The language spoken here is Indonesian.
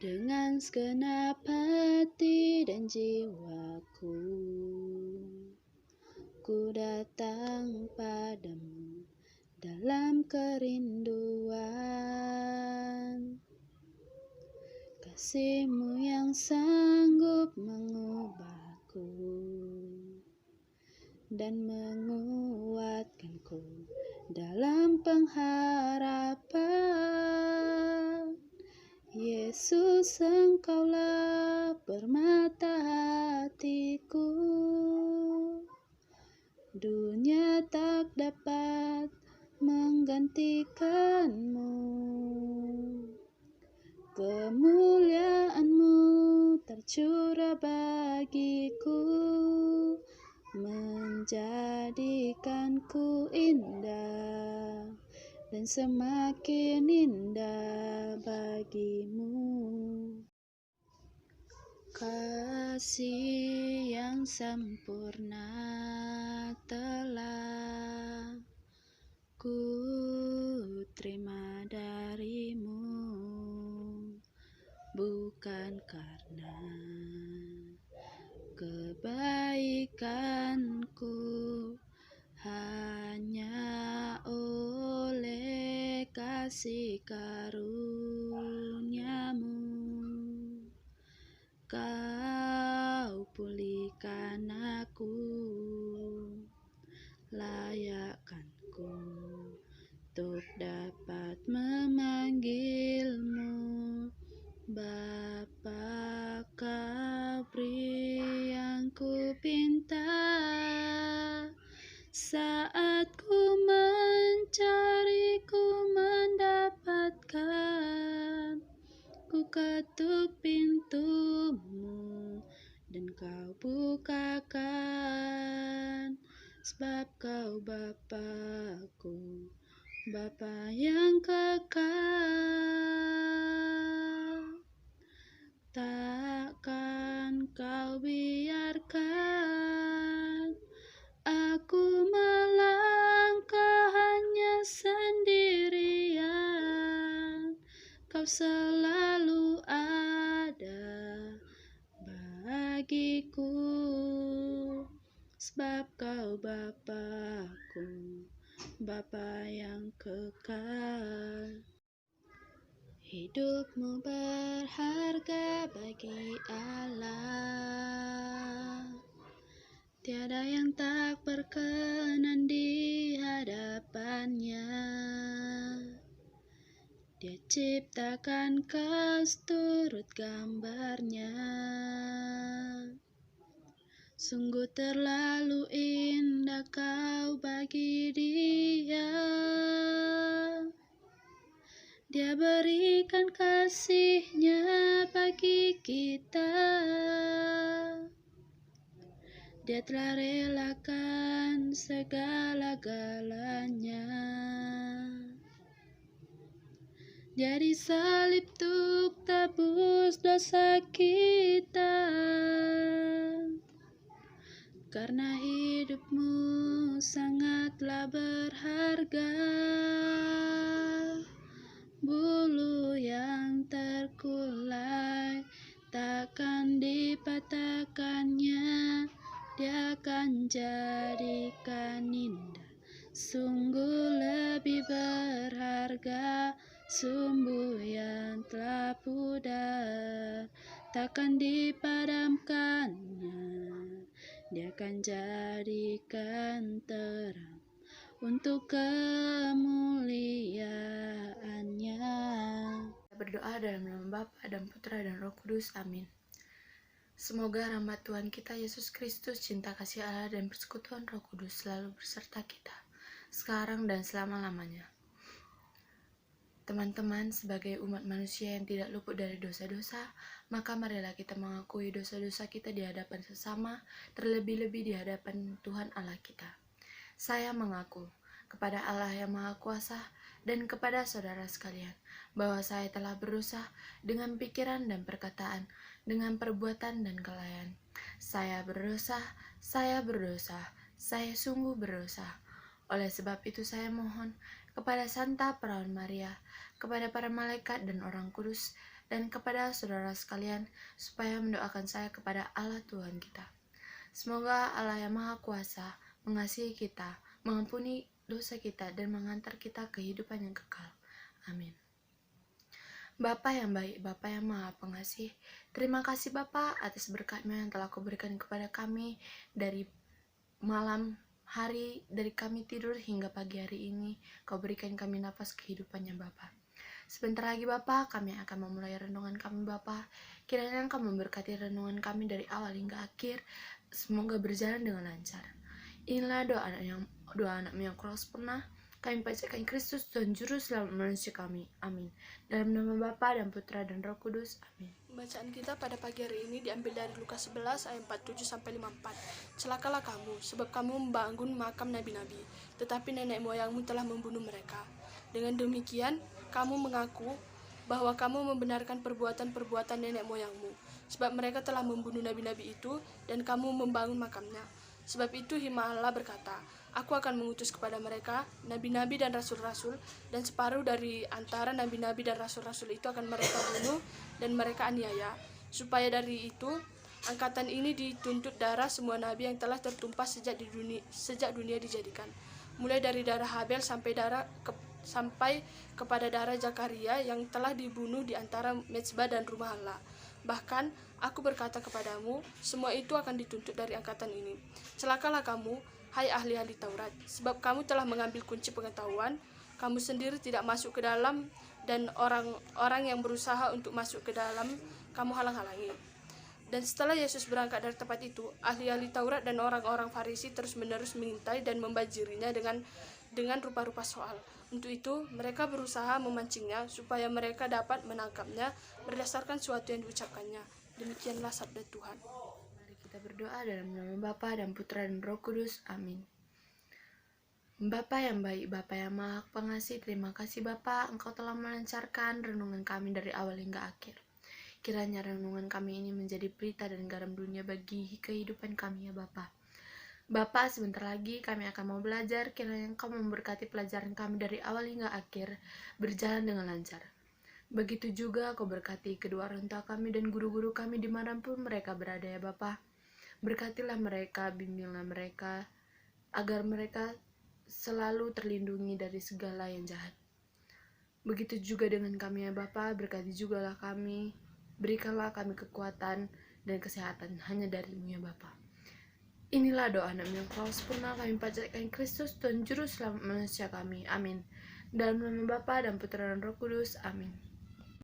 dengan segenap hati dan jiwaku. Ku datang padamu dalam kerinduan, kasih-Mu yang sanggup mengubahku dan menguatkanku dalam pengharapan. Yesus, Engkaulah permata hatiku, dunia tak dapat menggantikan-Mu. Kemuliaan-Mu tercurah bagiku, menjadikanku indah dan semakin indah bagi-Mu. Kasih yang sempurna telah ku terima dari-Mu, bukan karena kebaikanku, hanya oleh kasih karunia-Mu Kau pulihkan aku, layakkanku untuk dapat memanggil-Mu Bapa. Kau beri yang ku pinta saat ku mencari, ku mendapatkan. Ku ketuk pintu-Mu dan Kau bukakan, sebab Kau Bapa-Ku, Bapa yang kekal. Takkan Kau biarkan aku melangkah hanya sendirian. Kau selalu ada bagiku, sebab Kau Bapa-Ku, Bapa yang kekal. Hidup-Mu berharga bagi Allah, tiada yang tak berkenan di hadapan-Nya. Dia ciptakan kau seturut gambar-Nya, sungguh terlalu indah kau bagi Dia. Dia berikan kasih-Nya bagi kita. Dia telah relakan segala-galanya. Dia disalib untuk tebus dosa kita. Karena hidup-Mu sangatlah berharga, bulu yang terkulai takkan dipatahkannya. Dia akan jadikan indah, sungguh lebih berharga. Sumbu yang telah pudar takkan dipadamkannya. Dia akan jadikan terang untuk kemuliaan-Nya. Berdoa dalam nama Bapa dan Putra dan Roh Kudus. Amin. Semoga rahmat Tuhan kita Yesus Kristus, cinta kasih Allah dan persekutuan Roh Kudus selalu berserta kita, sekarang dan selama-lamanya. Teman-teman, sebagai umat manusia yang tidak luput dari dosa-dosa, maka marilah kita mengakui dosa-dosa kita di hadapan sesama, terlebih-lebih di hadapan Tuhan Allah kita. Saya mengaku kepada Allah yang Maha Kuasa dan kepada saudara sekalian, bahwa saya telah berdosa dengan pikiran dan perkataan, dengan perbuatan dan kelalaian. Saya berdosa, saya sungguh berdosa. Oleh sebab itu saya mohon kepada Santa Perawan Maria, kepada para malaikat dan orang kudus, dan kepada saudara sekalian, supaya mendoakan saya kepada Allah Tuhan kita. Semoga Allah yang Maha Kuasa mengasihi kita, mengampuni dosa kita, dan mengantar kita ke kehidupan yang kekal. Amin. Bapa yang baik, Bapa yang Maha Pengasih, terima kasih Bapa atas berkat-Mu yang telah Kau berikan kepada kami dari malam hari, dari kami tidur hingga pagi hari ini. Kau berikan kami nafas kehidupannya Bapa. Sebentar lagi Bapa, kami akan memulai renungan kami Bapa. Kiranya Engkau memberkati renungan kami dari awal hingga akhir. Semoga berjalan dengan lancar. Inilah doa anak-Mu yang kurang sempurna. Kami panjatkan Kristus Tuhan Juru Selamat manusia kami. Amin. Dalam nama Bapa dan Putra dan Roh Kudus. Amin. Bacaan kita pada pagi hari ini diambil dari Lukas 11 ayat 47-54. Celakalah kamu, sebab kamu membangun makam nabi-nabi, tetapi nenek moyangmu telah membunuh mereka. Dengan demikian, kamu mengaku bahwa kamu membenarkan perbuatan-perbuatan nenek moyangmu, sebab mereka telah membunuh nabi-nabi itu, dan kamu membangun makamnya. Sebab itu Hima Allah berkata, Aku akan mengutus kepada mereka nabi-nabi dan rasul-rasul, dan separuh dari antara nabi-nabi dan rasul-rasul itu akan mereka bunuh dan mereka aniaya, supaya dari itu angkatan ini dituntut darah semua nabi yang telah tertumpah sejak dunia dijadikan, mulai dari darah Habel sampai kepada darah Zakaria yang telah dibunuh di antara mezbah dan rumah Allah. Bahkan aku berkata kepadamu, semua itu akan dituntut dari angkatan ini. Celakalah kamu, hai ahli-ahli Taurat, sebab kamu telah mengambil kunci pengetahuan, kamu sendiri tidak masuk ke dalam, dan orang-orang yang berusaha untuk masuk ke dalam, kamu halang-halangi. Dan setelah Yesus berangkat dari tempat itu, ahli-ahli Taurat dan orang-orang Farisi terus-menerus mengintai dan membajirinya dengan rupa-rupa soal. Untuk itu, mereka berusaha memancingnya supaya mereka dapat menangkapnya berdasarkan suatu yang diucapkannya. Demikianlah sabda Tuhan. Mari kita berdoa dalam nama Bapa dan Putra dan Roh Kudus. Amin. Bapa yang baik, Bapa yang Maha Pengasih, terima kasih Bapa, Engkau telah melancarkan renungan kami dari awal hingga akhir. Kiranya renungan kami ini menjadi berita dan garam dunia bagi kehidupan kami ya Bapa. Bapa, sebentar lagi kami akan mau belajar, kiranya Engkau memberkati pelajaran kami dari awal hingga akhir, berjalan dengan lancar. Begitu juga Kau berkati kedua orang tua kami dan guru-guru kami dimanapun mereka berada ya Bapa. Berkatilah mereka, bimbinglah mereka, agar mereka selalu terlindungi dari segala yang jahat. Begitu juga dengan kami ya Bapa, berkati jugalah kami, berikanlah kami kekuatan dan kesehatan hanya dari-Mu ya Bapa. Inilah doa anak-Mu yang kurang sempurna, kami panjatkan Kristus Tuhan Juru Selamat manusia kami. Amin. Dalam nama Bapa dan Putra dan Roh Kudus. Amin.